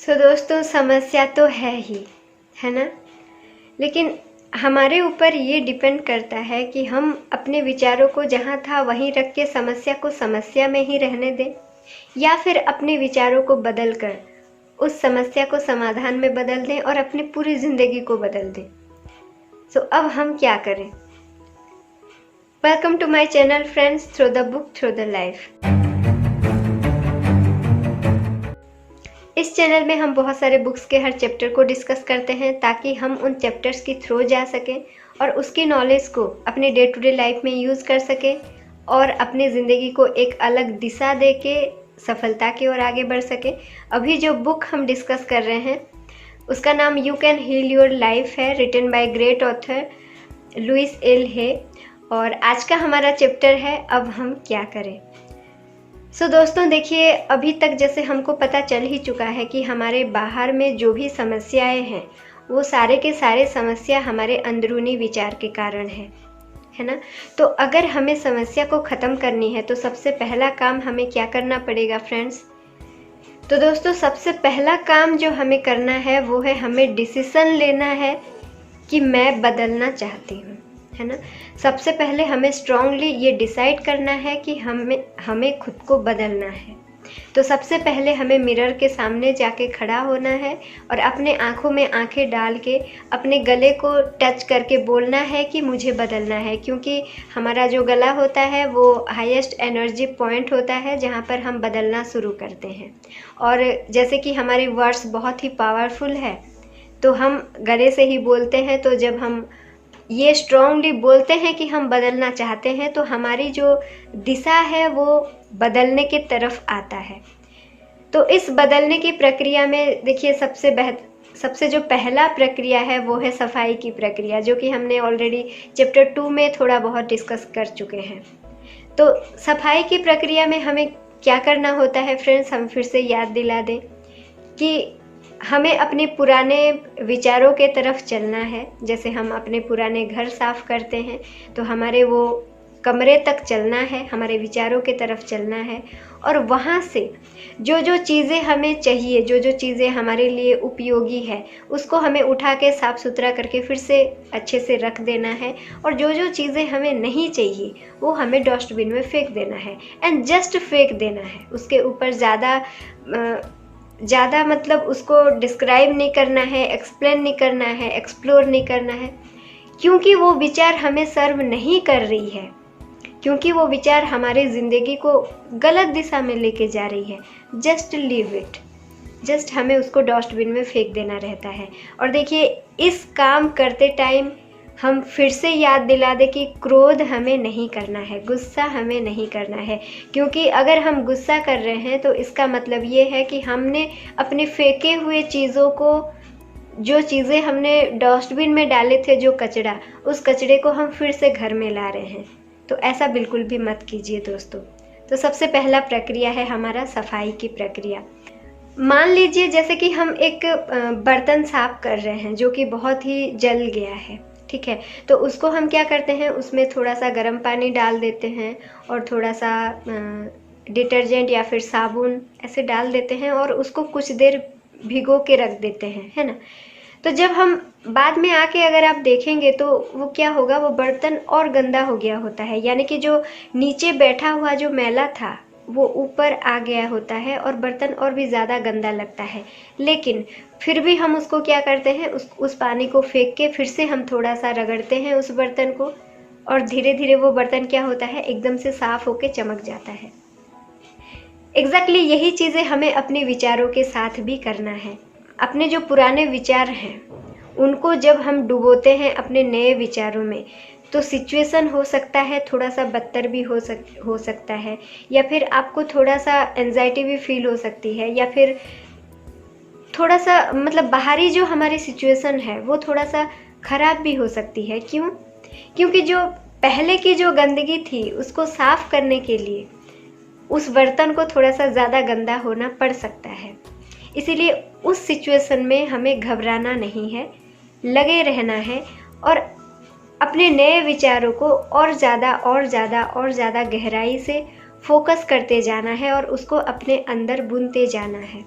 दोस्तों, समस्या तो है ना। लेकिन हमारे ऊपर ये डिपेंड करता है कि हम अपने विचारों को जहाँ था वहीं रख के समस्या को समस्या में ही रहने दें, या फिर अपने विचारों को बदल कर उस समस्या को समाधान में बदल दें और अपनी पूरी ज़िंदगी को बदल दें। अब हम क्या करें? Welcome to my channel friends, through the book through the life. इस चैनल में हम बहुत सारे बुक्स के हर चैप्टर को डिस्कस करते हैं ताकि हम उन चैप्टर्स की थ्रू जा सकें और उसकी नॉलेज को अपने डे टू डे लाइफ में यूज़ कर सकें और अपनी ज़िंदगी को एक अलग दिशा दे के सफलता की ओर आगे बढ़ सकें। अभी जो बुक हम डिस्कस कर रहे हैं उसका नाम you can heal your life है, written by great author Louise L Hay. और आज का हमारा चैप्टर है अब हम क्या करें। दोस्तों देखिए, अभी तक जैसे हमको पता चल ही चुका है कि हमारे बाहर में जो भी समस्याएं हैं वो सारे के सारे समस्या हमारे अंदरूनी विचार के कारण है ना। तो अगर हमें समस्या को ख़त्म करनी है तो सबसे पहला काम हमें क्या करना पड़ेगा फ्रेंड्स? तो दोस्तों, सबसे पहला काम जो हमें करना है वो है हमें डिसीज़न लेना है कि मैं बदलना चाहती हूँ, है ना। सबसे पहले हमें स्ट्रांगली ये डिसाइड करना है कि हमें खुद को बदलना है। तो सबसे पहले हमें मिरर के सामने जाके खड़ा होना है और अपने आँखों में आँखें डाल के अपने गले को टच करके बोलना है कि मुझे बदलना है, क्योंकि हमारा जो गला होता है वो हाईएस्ट एनर्जी पॉइंट होता है जहाँ पर हम बदलना शुरू करते हैं। और जैसे कि हमारी वर्ड्स बहुत ही पावरफुल है तो हम गले से ही बोलते हैं। तो जब हम ये स्ट्रांगली बोलते हैं कि हम बदलना चाहते हैं तो हमारी जो दिशा है वो बदलने की तरफ आता है। तो इस बदलने की प्रक्रिया में देखिए, सबसे जो पहला प्रक्रिया है वो है सफाई की प्रक्रिया, जो कि हमने ऑलरेडी चैप्टर 2 में थोड़ा बहुत डिस्कस कर चुके हैं। तो सफाई की प्रक्रिया में हमें क्या करना होता है फ्रेंड्स, हम फिर से याद दिला दें कि हमें अपने पुराने विचारों के तरफ चलना है। जैसे हम अपने पुराने घर साफ करते हैं तो हमारे वो कमरे तक चलना है, हमारे विचारों के तरफ चलना है और वहाँ से जो जो चीज़ें हमें चाहिए, जो जो चीज़ें हमारे लिए उपयोगी है, उसको हमें उठा के साफ़ सुथरा करके फिर से अच्छे से रख देना है। और जो जो चीज़ें हमें नहीं चाहिए वो हमें डस्टबिन में फेंक देना है, एंड जस्ट फेंक देना है। उसके ऊपर ज़्यादा मतलब उसको डिस्क्राइब नहीं करना है, एक्सप्लेन नहीं करना है, एक्सप्लोर नहीं करना है, क्योंकि वो विचार हमें सर्व नहीं कर रही है, क्योंकि वो विचार हमारी ज़िंदगी को गलत दिशा में लेके जा रही है। जस्ट लीव इट, जस्ट हमें उसको डस्टबिन में फेंक देना रहता है। और देखिए, इस काम करते टाइम हम फिर से याद दिला दें कि क्रोध हमें नहीं करना है, गुस्सा हमें नहीं करना है, क्योंकि अगर हम गुस्सा कर रहे हैं तो इसका मतलब ये है कि हमने अपने फेंके हुए चीज़ों को, जो चीज़ें हमने डस्टबिन में डाले थे, जो कचरा, उस कचरे को हम फिर से घर में ला रहे हैं। तो ऐसा बिल्कुल भी मत कीजिए दोस्तों। तो सबसे पहला प्रक्रिया है हमारा सफाई की प्रक्रिया। मान लीजिए जैसे कि हम एक बर्तन साफ कर रहे हैं जो कि बहुत ही जल गया है, ठीक है। तो उसको हम क्या करते हैं, उसमें थोड़ा सा गर्म पानी डाल देते हैं और थोड़ा सा डिटर्जेंट या फिर साबुन ऐसे डाल देते हैं और उसको कुछ देर भिगो के रख देते हैं, है ना। तो जब हम बाद में आके अगर आप देखेंगे तो वो क्या होगा, वो बर्तन और गंदा हो गया होता है, यानी कि जो नीचे बैठा हुआ जो मैला था वो ऊपर आ गया होता है और बर्तन और भी ज़्यादा गंदा लगता है। लेकिन फिर भी हम उसको क्या करते हैं, उस पानी को फेंक के फिर से हम थोड़ा सा रगड़ते हैं उस बर्तन को और धीरे धीरे वो बर्तन क्या होता है, एकदम से साफ होके चमक जाता है। एग्जैक्टली यही चीज़ें हमें अपने विचारों के साथ भी करना है। अपने जो पुराने विचार हैं उनको जब हम डुबोते हैं अपने नए विचारों में तो सिचुएशन हो सकता है थोड़ा सा बदतर भी हो सकता है, या फिर आपको थोड़ा सा एंजाइटी भी फील हो सकती है, या फिर थोड़ा सा मतलब बाहरी जो हमारी सिचुएशन है वो थोड़ा सा ख़राब भी हो सकती है। क्यों? क्योंकि जो पहले की जो गंदगी थी उसको साफ़ करने के लिए उस बर्तन को थोड़ा सा ज़्यादा गंदा होना पड़ सकता है। इसीलिए उस सिचुएशन में हमें घबराना नहीं है, लगे रहना है और अपने नए विचारों को और ज़्यादा गहराई से फोकस करते जाना है और उसको अपने अंदर बुनते जाना है।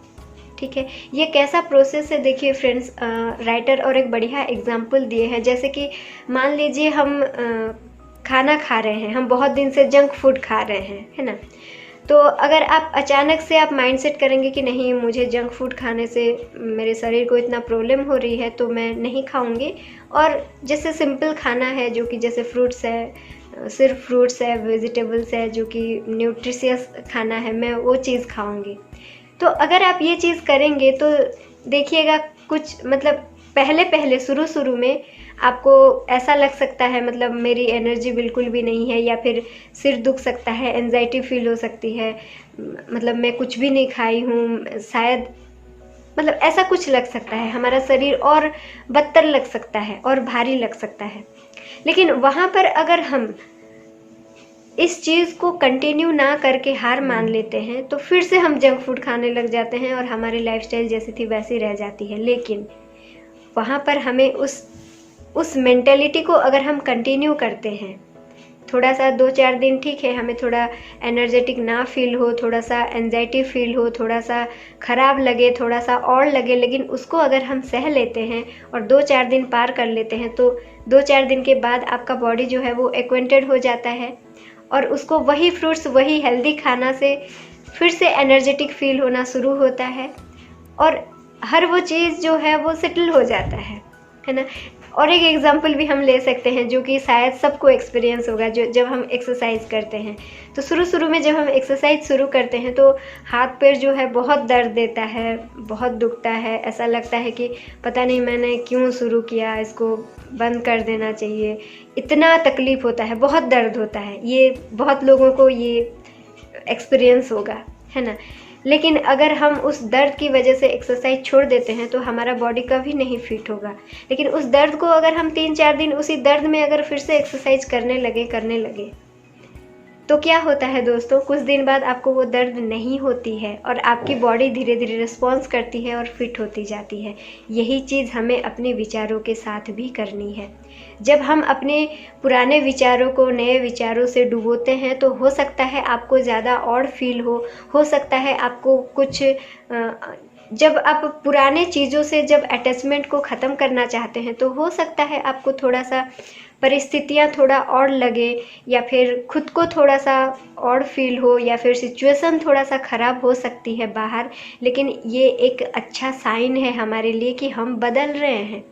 ठीक है। ये कैसा प्रोसेस है देखिए फ्रेंड्स, राइटर और एक बढ़िया एग्जाम्पल दिए हैं। जैसे कि मान लीजिए हम खाना खा रहे हैं, हम बहुत दिन से जंक फूड खा रहे हैं, है ना। तो अगर आप अचानक से आप माइंडसेट करेंगे कि नहीं, मुझे जंक फूड खाने से मेरे शरीर को इतना प्रॉब्लम हो रही है तो मैं नहीं खाऊंगी, और जैसे सिंपल खाना है जो कि जैसे फ्रूट्स है, सिर्फ फ्रूट्स है, वेजिटेबल्स है, जो कि न्यूट्रिशियस खाना है, मैं वो चीज़ खाऊंगी। तो अगर आप ये चीज़ करेंगे तो देखिएगा कुछ मतलब पहले पहले शुरू में आपको ऐसा लग सकता है, मतलब मेरी एनर्जी बिल्कुल भी नहीं है, या फिर सिर दुख सकता है, एंजाइटी फील हो सकती है, मतलब मैं कुछ भी नहीं खाई हूँ शायद, मतलब ऐसा कुछ लग सकता है, हमारा शरीर और बदतर लग सकता है और भारी लग सकता है। लेकिन वहाँ पर अगर हम इस चीज़ को कंटिन्यू ना करके हार मान लेते हैं तो फिर से हम जंक फूड खाने लग जाते हैं और हमारी लाइफस्टाइल जैसी थी वैसी रह जाती है। लेकिन वहाँ पर हमें उस मेंटेलिटी को अगर हम कंटिन्यू करते हैं, थोड़ा सा 2-4 दिन ठीक है, हमें थोड़ा एनर्जेटिक ना फील हो, थोड़ा सा एंजाइटी फील हो, थोड़ा सा ख़राब लगे, थोड़ा सा और लगे, लेकिन उसको अगर हम सह लेते हैं और 2-4 दिन पार कर लेते हैं तो 2-4 दिन के बाद आपका बॉडी जो है वो एक्वेंटेड हो जाता है और उसको वही फ्रूट्स, वही हेल्दी खाना से फिर से एनर्जेटिक फील होना शुरू होता है और हर वो चीज़ जो है वो सेटल हो जाता है ना। और एक एग्जांपल भी हम ले सकते हैं जो कि शायद सबको एक्सपीरियंस होगा, जो जब हम एक्सरसाइज करते हैं तो शुरू में जब हम एक्सरसाइज शुरू करते हैं तो हाथ पैर जो है बहुत दर्द देता है, बहुत दुखता है, ऐसा लगता है कि पता नहीं मैंने क्यों शुरू किया, इसको बंद कर देना चाहिए, इतना तकलीफ़ होता है, बहुत दर्द होता है। ये बहुत लोगों को ये एक्सपीरियंस होगा, है ना। लेकिन अगर हम उस दर्द की वजह से एक्सरसाइज छोड़ देते हैं तो हमारा बॉडी कभी नहीं फिट होगा। लेकिन उस दर्द को अगर हम 3-4 दिन उसी दर्द में अगर फिर से एक्सरसाइज करने लगे तो क्या होता है दोस्तों, कुछ दिन बाद आपको वो दर्द नहीं होती है और आपकी बॉडी धीरे धीरे रिस्पॉन्स करती है और फिट होती जाती है। यही चीज़ हमें अपने विचारों के साथ भी करनी है। जब हम अपने पुराने विचारों को नए विचारों से डुबोते हैं तो हो सकता है आपको ज़्यादा और फील हो सकता है आपको कुछ जब आप पुराने चीज़ों से जब अटैचमेंट को ख़त्म करना चाहते हैं तो हो सकता है आपको थोड़ा सा परिस्थितियाँ थोड़ा और लगे, या फिर खुद को थोड़ा सा और फील हो, या फिर सिचुएशन थोड़ा सा ख़राब हो सकती है बाहर। लेकिन ये एक अच्छा साइन है हमारे लिए कि हम बदल रहे हैं,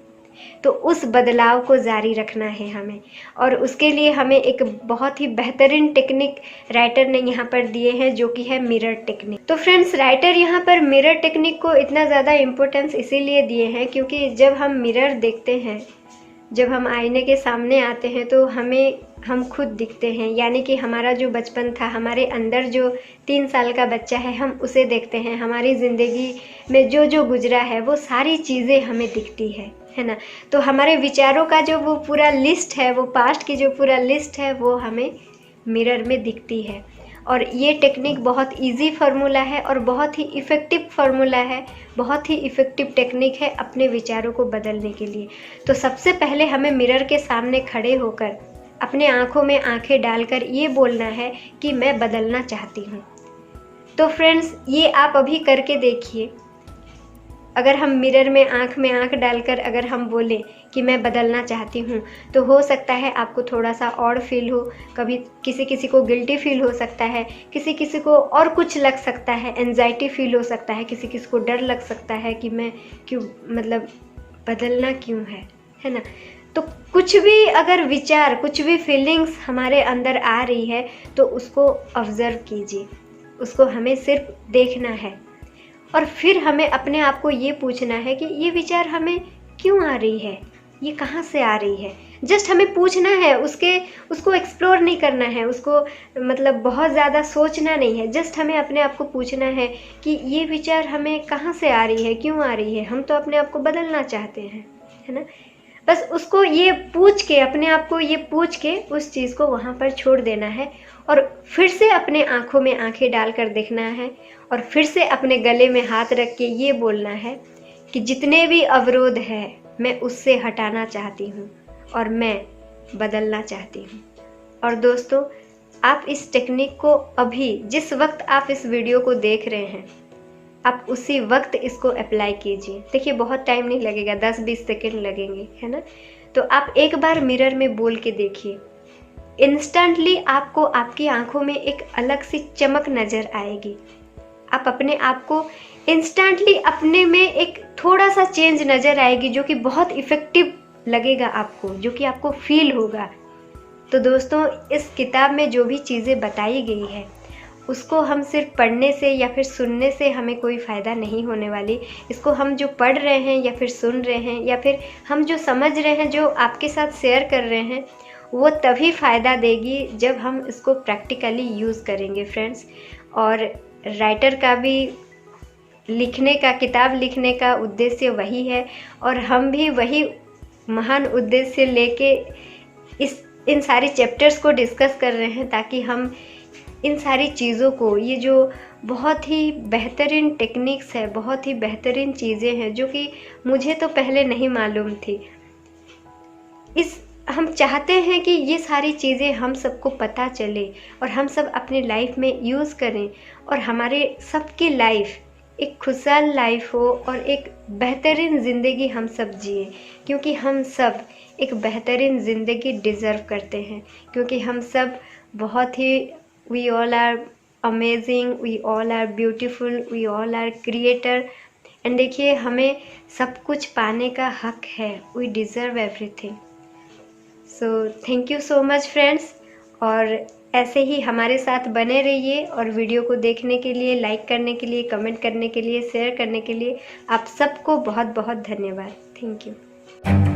तो उस बदलाव को जारी रखना है हमें। और उसके लिए हमें एक बहुत ही बेहतरीन टेक्निक राइटर ने यहाँ पर दिए हैं जो कि है मिरर टेक्निक। तो फ्रेंड्स, राइटर यहाँ पर मिरर टेक्निक को इतना ज़्यादा इम्पोर्टेंस इसीलिए दिए हैं क्योंकि जब हम मिरर देखते हैं, जब हम आईने के सामने आते हैं तो हम खुद दिखते हैं, यानी कि हमारा जो बचपन था, हमारे अंदर जो 3 साल का बच्चा है, हम उसे देखते हैं। हमारी ज़िंदगी में जो गुजरा है वो सारी चीज़ें हमें दिखती है ना। तो हमारे विचारों का जो वो पूरा लिस्ट है, वो पास्ट की जो पूरा लिस्ट है, वो हमें मिरर में दिखती है। और ये टेक्निक बहुत इजी फार्मूला है और बहुत ही इफ़ेक्टिव फार्मूला है, बहुत ही इफ़ेक्टिव टेक्निक है अपने विचारों को बदलने के लिए। तो सबसे पहले हमें मिरर के सामने खड़े होकर अपने आँखों में आँखें डालकर ये बोलना है कि मैं बदलना चाहती हूँ। तो फ्रेंड्स, ये आप अभी करके देखिए। अगर हम मिरर में आँख डालकर अगर हम बोलें कि मैं बदलना चाहती हूँ तो हो सकता है आपको थोड़ा सा और फील हो, कभी किसी को गिल्टी फील हो सकता है, किसी को और कुछ लग सकता है, एंजाइटी फील हो सकता है, किसी को डर लग सकता है कि मैं क्यों, मतलब बदलना क्यों है ना। तो कुछ भी अगर विचार, कुछ भी फीलिंग्स हमारे अंदर आ रही है तो उसको ऑब्ज़र्व कीजिए, उसको हमें सिर्फ देखना है और फिर हमें अपने आप को ये पूछना है कि ये विचार हमें क्यों आ रही है, ये कहाँ से आ रही है। जस्ट हमें पूछना है, उसको एक्सप्लोर नहीं करना है, उसको मतलब बहुत ज़्यादा सोचना नहीं है। जस्ट हमें अपने आप को पूछना है कि ये विचार हमें कहाँ से आ रही है, क्यों आ रही है। हम तो अपने आप को बदलना चाहते हैं, है ना। बस उसको ये पूछ के, अपने आप को ये पूछ के उस चीज़ को वहाँ पर छोड़ देना है और फिर से अपने आँखों में आँखें डालकर देखना है और फिर से अपने गले में हाथ रख के ये बोलना है कि जितने भी अवरोध है मैं उससे हटाना चाहती हूँ और मैं बदलना चाहती हूँ। और दोस्तों, आप इस टेक्निक को अभी जिस वक्त आप इस वीडियो को देख रहे हैं आप उसी वक्त इसको अप्लाई कीजिए। देखिए बहुत टाइम नहीं लगेगा, 10-20 सेकेंड लगेंगे, है ना। तो आप एक बार मिरर में बोल के देखिए, इंस्टेंटली आपको आपकी आंखों में एक अलग सी चमक नज़र आएगी। आप अपने आप को इंस्टेंटली अपने में एक थोड़ा सा चेंज नज़र आएगी, जो कि बहुत इफ़ेक्टिव लगेगा आपको, जो कि आपको फील होगा। तो दोस्तों, इस किताब में जो भी चीज़ें बताई गई है उसको हम सिर्फ पढ़ने से या फिर सुनने से हमें कोई फ़ायदा नहीं होने वाली। इसको हम जो पढ़ रहे हैं या फिर सुन रहे हैं या फिर हम जो समझ रहे हैं, जो आपके साथ शेयर कर रहे हैं, वो तभी फ़ायदा देगी जब हम इसको प्रैक्टिकली यूज़ करेंगे फ्रेंड्स। और राइटर का भी लिखने का, किताब लिखने का उद्देश्य वही है, और हम भी वही महान उद्देश्य लेके इन सारी चैप्टर्स को डिस्कस कर रहे हैं, ताकि हम इन सारी चीज़ों को, ये जो बहुत ही बेहतरीन टेक्निक्स है, बहुत ही बेहतरीन चीज़ें हैं जो कि मुझे तो पहले नहीं मालूम थी, हम चाहते हैं कि ये सारी चीज़ें हम सबको पता चले और हम सब अपनी लाइफ में यूज़ करें, और हमारे सबकी लाइफ एक खुशहाल लाइफ हो और एक बेहतरीन ज़िंदगी हम सब जिए, क्योंकि हम सब एक बेहतरीन ज़िंदगी डिज़र्व करते हैं। क्योंकि हम सब बहुत ही, we all are amazing, we all are beautiful, we all are creator. And देखिए, हमें सब कुछ पाने का हक है, we deserve everything. So thank you so much friends, और ऐसे ही हमारे साथ बने रहिए, और वीडियो को देखने के लिए, लाइक करने के लिए, कमेंट करने के लिए, शेयर करने के लिए आप सबको बहुत बहुत धन्यवाद। Thank you.